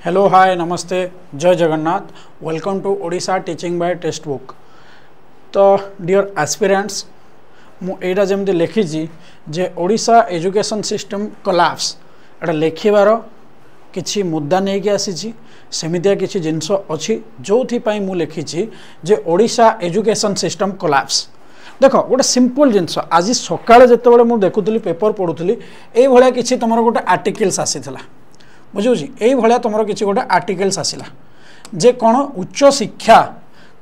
Hello hi नमस्ते जय Jagannath welcome to Odisha teaching by textbook. तो डियर एस्पिरेंट्स मुझा जमी लिखी जे ओडिशा एजुकेशन सिस्टम कोलैप्स एटा लिखिबार किछि मुद्दा नहीं कि आसी सेमितिया किछि जिनस अछि जो मु लिखी जे ओडिशा एजुकेशन सिस्टम कोलैप्स। देख गोटे सिंपल जिनस आज सकाଳେ जितेबाला मुझे देखुली पेपर पढ़ुली ये किसी तुम गोटे आर्टिकल्स आसीला बुझुची ये तुम किसी गोटे आर्टिकल्स आसला जे कौन उच्च शिक्षा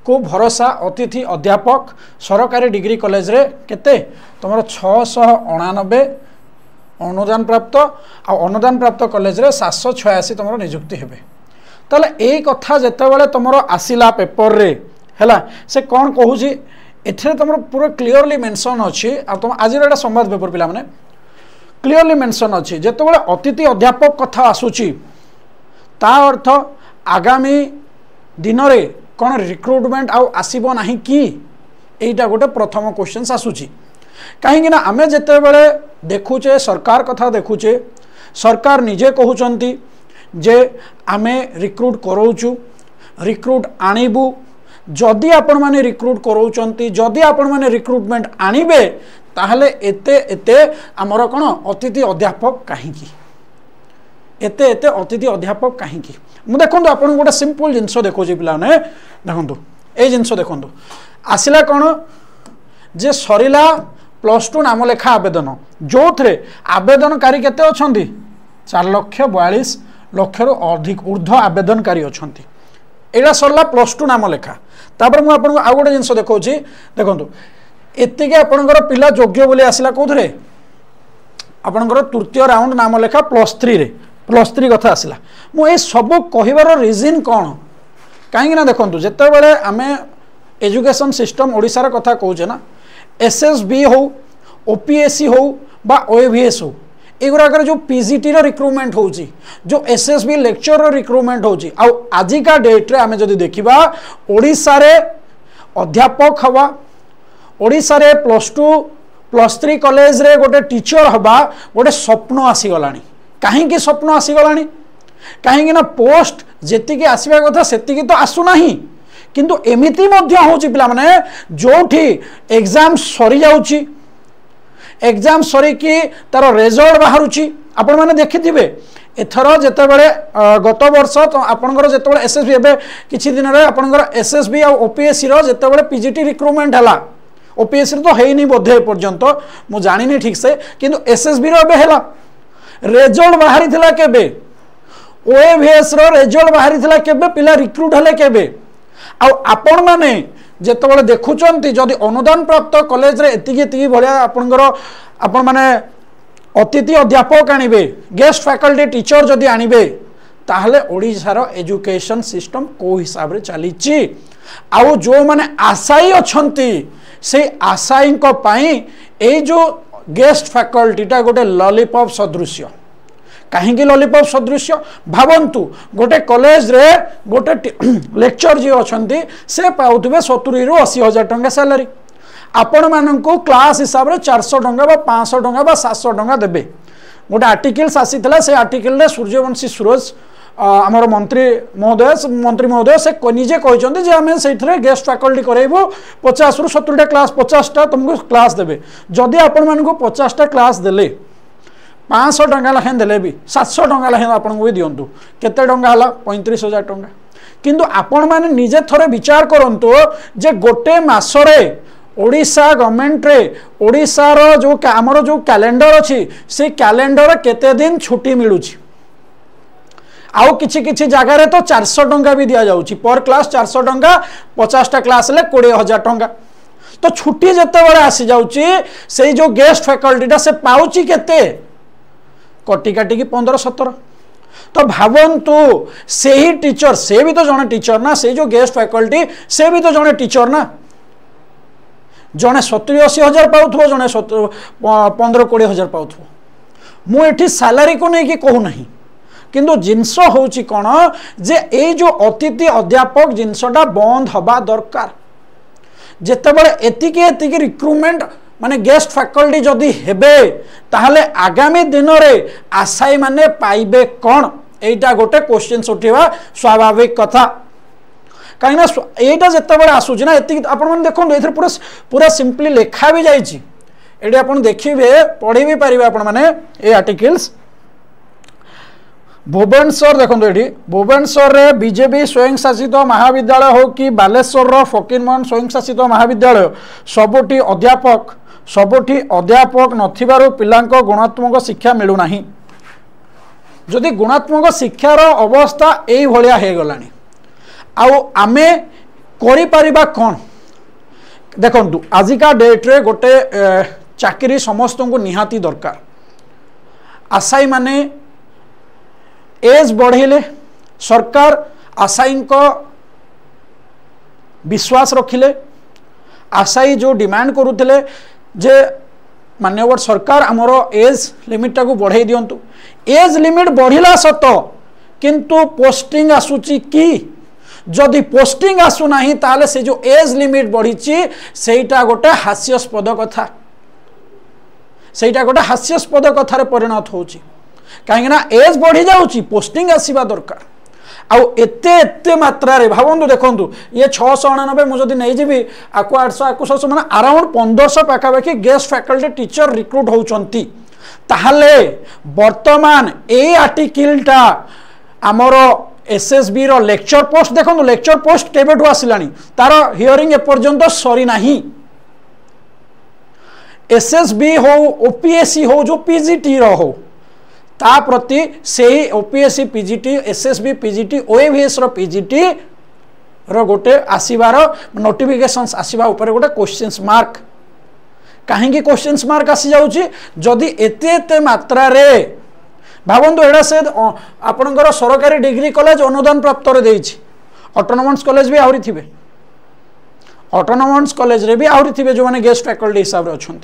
को भरोसा अतिथि अध्यापक सरकारी डिग्री कॉलेज रे केते तुम 699 अनुदान प्राप्त अनुदान प्राप्त कॉलेज रे 786 तुम निजुक्ति हेबे। ताले ए कथा जेतेबेले तुम आसला पेपर रे हैला से कौन कहूँ एथे तुम पूरा क्लीयरली मेंशन अच्छी तुम आज एटा संवाद पेपर पिला माने क्लीयरली मेंशन अच्छी जेतेबेले अतिथि अध्यापक कथा आसुची ता अर्थ आगामी दिन रे कौन रिक्रुटमेंट आसबो नहीं कि एटा गोटे प्रथम क्वेश्चन आसुची कहीं आमे जेतेबेले देखुचे सरकार कथा देखुचे सरकार निजे कहउचंती जे आमे रिक्रुट कराउचु रिक्रुट आनिबु जदि आपण माने रिक्रुट कराउचंती जदि आपण माने रिक्रुटमेंट आनिबे ताहले एते एते आमर कौन अतिथि अध्यापक कहीं एते एते अतिथि अध्यापक कहीं मु देखो आप गोटे सिंपल जिनस देखो पाने देखो ये जिनस देखो आसला कौन जे सरिला +2 नाम लेखा आवेदन जो थे आवेदनकारी केते अछंती 4,42,00,000 अधिक ऊर्ध्व आवेदनकारी अछंती एटा सरला +2 नाम लेखा तापर मु आपन आ गोटे जिनस देखो देखो एतिके आपणकर पिला योग्य बोली आसला कौन आपणकर तृतीय राउंड नाम लेखा +3 कथा आसला मुझे सब कहबार रिजन कौन कहीं देखो जिते आमे एजुकेशन सिस्टम ओडिशार कथा कहूचे ना एसएसबी हो ओपीएससी हो बा ओएवीएस हो एगुराकर जो पीजीटी रिक्रुटमेंट होची जो एसएसबी लेक्चर रिक्रुटमेंट होची आजिका डेट रे आमे जदि देखिबा ओडिशा रे अध्यापक हवा ओडिशा रे +2 +3 कॉलेज रे गोटे टीचर हवा गोटे स्वप्न आसीगलानी कहीं स्वप्न आसीगलानी कहीं पोस्ट जेतिकी आसवा कथा सेतिकी तो आसुना किंतु एमिति मध्य होची पिला माने जोठी एग्जाम सरी जाउची एग्जाम सरी कि तार रिजल्ट बाहरुची आपण माने देखिथिबे एथर जेतेबेले गत वर्ष तो आपनकर जेतेबेले एसएसबी एबे किछि दिन रे आपनकर एसएसबी और ओपीएससी रो जेतेबेले पीजीटी रिक्रुटमेंट हला ओपीएससी तो हेनी बोधे पर्यंत मु जानिनी ठीक से किंतु एसएसबी रो एबे हला रिजल्ट बाहरी थिला केबे ओएवीएस रो रिजल्ट बाहरी थिला केबे पिला रिक्रुट हले केबे आपण माने जेतेबेले देखुचंती जदि अनुदान प्राप्त कॉलेज रे एतिकी भलिया आपनकर आपण माने अतिथि अध्यापक आनिबे गेस्ट फैकल्टी टीचर जदि आनिबे ताहले ओडिशार एजुकेशन सिस्टम को हिसाब रे चलीची आउ जो माने आशाई अछंती से आशाई को पाई ए जो गेस्ट फैकल्टीटा गोटे लॉलीपॉप सदृश्य कहीं लॉलीपॉप सदृश्य भावंतु गोटे कॉलेज रे गोटे लेक्चर जी अछंती से पाउथबे 70 ରୁ 80 हजार टंका सैलरी आपण माननको क्लास हिसाब रे 400 टंका बा 500 टंका बा 700 टंका देबे। गोटे आर्टिकल्स आसीतला से आर्टिकल रे सूर्यवंशी सूरज आमर मंत्री महोदय से निजे कहते जे आम से गेस्ट फैकल्टी करेबू 50 ରୁ 70 क्लास 50टा तुमको क्लास देबे जदि आपण माननको 50टा क्लास देले 500 टंका लाखें देले भी 700 टंका लाखें आपन को भी दियंतु केते टंका हला 35,000 टंका किंतु आपण माने निजे थरे विचार करंतु जे गोटे मासरे ओडिशा गवर्नमेंट रे ओडिशा रो जो हमर जो कैलेंडर अछि से कैलेंडर केते दिन छुट्टी मिलुछि आउ किछि जगह रे तो 400 टंका भी दिया जाउछि पर क्लास 400 टंका 50टा क्लास ले 20,000 टंका तो छुट्टी जते बड़े आसी जाउछि से जो गेस्ट फैकल्टीटा से पाउछि केते कटी काटी की 15-17 तो भावंतु से ही टीचर से भी तो जने टीचर ना से जो गेस्ट फैकल्टी से भी तो जने टीचर ना जने 70-80 हजार पाउथो जने 15-20 हजार पाउथो मु एठी सैलरी को नहीं कि कहू नहीं किंतु जिनस होची कौन जे ए जो अतिथि अध्यापक जिनसटा बंद हवा दरकार जेतेबेले एतिकी रिक्रुटमेंट माने गेस्ट फैकल्टी जदि हेबे ताहले आगामी दिन रे आशाई माने पाइबे कौन एटा गोटे क्वेश्चन उठा स्वाभाविक कथा कहीं यहाँ जिते आसूँ ना ये आप देखो ये पूरा पूरा सिंपली लिखा भी जाइए ये आप देखिए पढ़ी भी पारे आपण मैंने ये आर्टिकल्स भुवनेश्वर देखो ये भुवनेश्वर रे बीजेपी स्वयं शासित महाविद्यालय हो कि बालेश्वर फकीरमोहन स्वयं शासित महाविद्यालय सबुठी अध्यापक नथिबारु पिलांको गुणात्मक शिक्षा मिलूना जदि गुणात्मक शिक्षार अवस्था यही भाया हो गलानी आमे करि परिबा कौन देखंतु आजिका डेट रे गोटे चाकरी समस्त को निहाती दरकार आशायी माने एज बढ़ेले सरकार आशायी विश्वास रखिले आशायी जो डिमांड करुले जे माननीय सरकार आमर एज लिमिट टाको बढ़ाई दिंतु एज लिमिट बढ़िला सत किंतु पोस्टिंग आसूची कि जदि पोस्टिंग आसुना ताले से जो एज लिमिट बढ़ी सेटा गोटे हास्यास्पद कथा सेटा गोटे हास्यास्पद कथार परिणत होची कहीं एज बढ़ी जाऊँगी पोस्टिंग आसवा दरकार आउ एते मात्रा रे भावतु देखु ये 699 मुझे नहीं जी आपको 800 आपको 600 मैंने अराउंड 1500 पाखापाखि गेस्ट फैकल्टी टीचर रिक्रुट होती ताहले वर्तमान ए आर्टिकलटा आमर एसएसबी रो लेक्चर पोस्ट देखो लेक्चर पोस्ट केबेठु आसिलानी तार हियरिंग एपर्यंत सरी नाही एसएसबी हो ओपीएससी हो जो पीजीटी रो हो ता प्रति से OPSC PGT SSB PGT OAVS रो पीजीटी रो गोटे आसीबार नोटिफिकेशंस आसीबा ऊपर गोटे क्वेश्चंस मार्क कहीं क्वेश्चंस मार्क आसी जाउची जदि एते मात्रा रे भावतु एड़ा से आपणकर सरकारी डिग्री कॉलेज अनुदान प्राप्त ऑटोनोमस कॉलेज भी आहरी थे ऑटोनोमस कॉलेज रे भी आहरी थे जो मैंने गेस्ट फैकल्टी हिसाब से अच्छा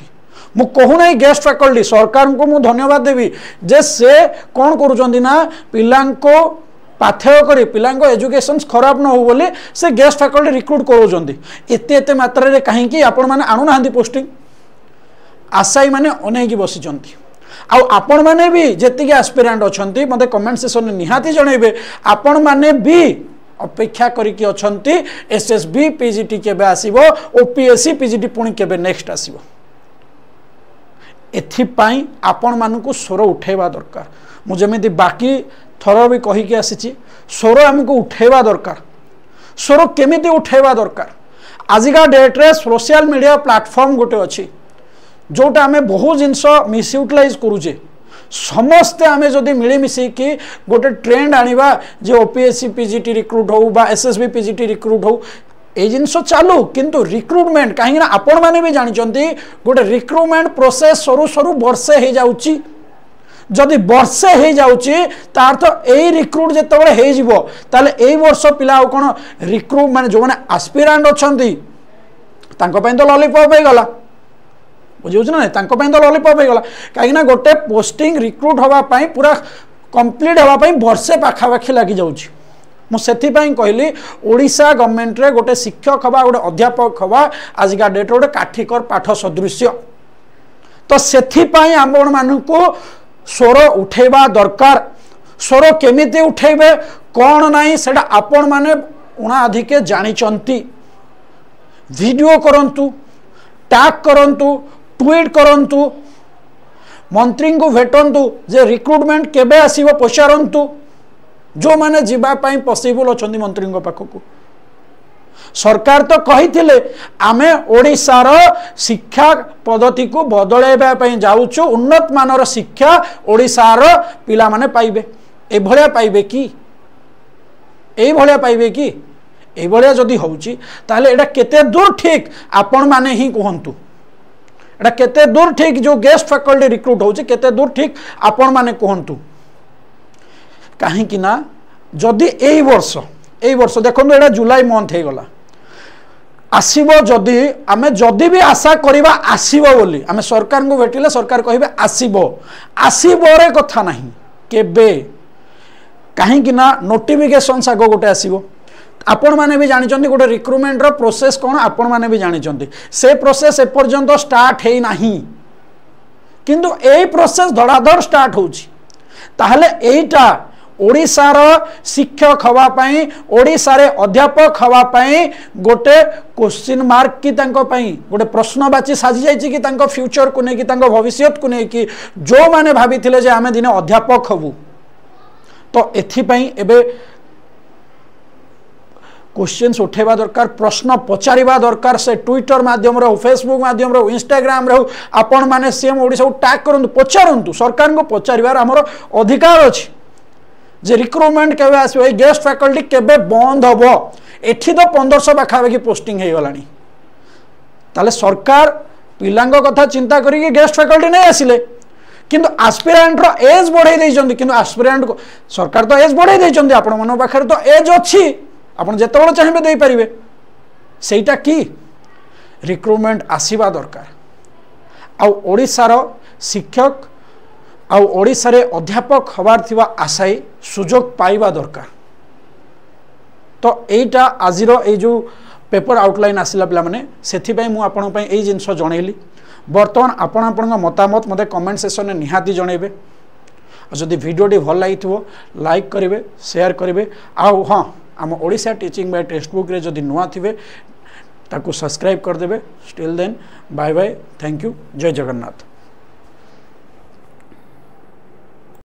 मु कहूना गेस्ट फैकल्टी सरकार को मु धन्यवाद देवी जे से कौन करुँना पिलांको पाथेय करी पिलांको एजुकेशन खराब न हो बोले से गेस्ट फैकल्टी रिक्रुट करुँच मात्रा रे कहीं आपण मैंने आणुना पोस्टिंग आशायी मैंने अनेक बसी आपण माने भी जेतिके एस्पिरेंट अछंती मते कमेंट सेक्शन में निहाती जणेबे आपण माने भी अपेक्षा करिकि अछंती एसएसबी पीजीटी केबे आसीबो ओपीएससी पीजीटी पुणी केबे नेक्स्ट आसीबो एथि पई आपण मानकु स्वर उठेबा दरकार मु जेमिति बाकी थरो भी कहि के आसीची स्वर हमकु उठेबा दरकार स्वर केमिति उठेबा दरकार आजिका डेट रे सोशल मीडिया प्लेटफॉर्म गोटे अछि जोटा आमे बहुत जिनस मिसयूटिलाइज करूचे समस्ते आमे जदि मिलमिशि कि गोटे ट्रेंड आनिबा जे ओपीएससी पीजीटी रिक्रुट हो बा एसएसबी पीजीटी रिक्रुट हो ए जिनस चालू किंतु रिक्रुटमेंट कहीं आपण माने भी जानिचंती गोटे रिक्रुटमेंट प्रोसेस सरू सरू वर्षे हो जाउची जदि वर्षे हो जाउची तार तो एई रिक्रुट जेतबेले हे जिवो ताले एई वर्ष पिला कोन रिक्रुट माने जो माने एस्पिरेंट अछंती तांको पय तो लॉलीपॉप हे गला बुझे ना तो लॉलीपॉप होगा कहीं गोटे पोस्टिंग रिक्रुट हाँपाई पूरा कंप्लीट हाँपाई वर्षे पाखापाखि लगी जाऊँगी मुझे कहली ओडिशा गवर्नमेंट रे गोटे शिक्षक हवा गोटे अध्यापक हवा आजिका डेट गोटे काठिकर पाठ सदृश्य तो से आपण मानू स्वर उठेबा दरकार स्वर केमिति उठेबे कौन नाई से आपण माने उणा अधिके जानिचंती वीडियो करंतु टैग करंतु ट्वीट करंतु मंत्री को भेटंतु जे रिक्रुटमेंट केबे आसीबो पचारंतु जो माने जीवा पई पॉसिबल अछंती मंत्री को पाखकु सरकार तो कहिथिले आमे ओडिसा रो शिक्षा पद्धति को बदलेबा पई जाउछु उन्नत मानर शिक्षा ओडिसा रो पिला माने पाइबे ए भलिया पाइबे कि ए भलिया पाइबे कि ए भलिया जदी होउची ताले एडा केते दूर ठीक आपण माने ही कहंतु एटा केते दूर ठीक जो गेस्ट फैकल्टी रिक्रुट होची केते दूर ठीक आपण माने कहंतु कहीं कि ना जदि एई वर्ष देखो एटा जुलाई मंथ हे गला आसीबो जदि आमे जदि भी आशा करिबा आसीबो बोली आमे सरकार को भेटिले सरकार कहिबे आसीबो रे कथा नाही केबे कहीं कि ना नोटिफिकेशन सागो गोटे आसीबो आपण माने भी जानिचंती गोटे रिक्रुटमेंट रो प्रोसेस कोन आपण माने भी जानिचंती से प्रोसेस एपर्यंत स्टार्ट हेई नाही किंतु एई प्रोसेस धड़ाधड़ स्टार्ट होची ताहले एईटा ओडिशार शिक्षक हवापाई ओडिशारे अध्यापक हवापाई गोटे क्वेश्चन मार्क की गोटे प्रश्नवाची साजी जाइए कि तांको फ्यूचर को लेकिन तांको भविष्य को लेकिन जो माने भाभी थिले जे आमे दिने अध्यापक हबू तो एथिपाई एबे क्वेश्चंस उठेबा दरकार प्रश्न पचारिबा दरकार से ट्विटर माध्यम रे फेसबुक माध्यम रे इंस्टाग्राम रे आपण माने सीएम ओडिसा को टैग करंतु पचारंतु सरकार को पचारिबार हमर अधिकार अछि जे रिक्रुटमेंट केबे आसीबो ए गेस्ट फैकल्टी केबे बंद हबो एठी तो 1500 पाखाबे की पोस्टिंग हे गलानी ताले सरकार पिलांग कथा चिंता करी गेस्ट फैकल्टी नहीं आसिले किंतु एस्पिरेंट रो एज बढ़ाई दैछन्ती किंतु एस्पिरेंट को सरकार तो एज बढ़ाई दैछन्ती आपण मन पाखर तो एज अछि आपण जेतेबेले चाहिबे देई परिबे सेटा की रिक्रुटमेंट आसीबा दरकार आ ओडिसा रो शिक्षक आ ओडिसा रे अध्यापक हबार थिबा आशाई सुजोग पाइबा दरकार तो एटा आजिरो ए जो पेपर आउटलाइन आसिला पिला माने सेथि पई मु आपण पई ए जिंस जणैली बर्तमान आपण आपण मतामत मते कमेंट सेक्शन में निहाती जणैबे जदि वीडियोटी भल लागिथिबो लाइक करिवे शेयर करिवे आ हां आम Odisha teaching by textbook रे जदि नुआ थिबे ताकू सब्सक्राइब कर देबे still then bye bye thank you जय जगन्नाथ।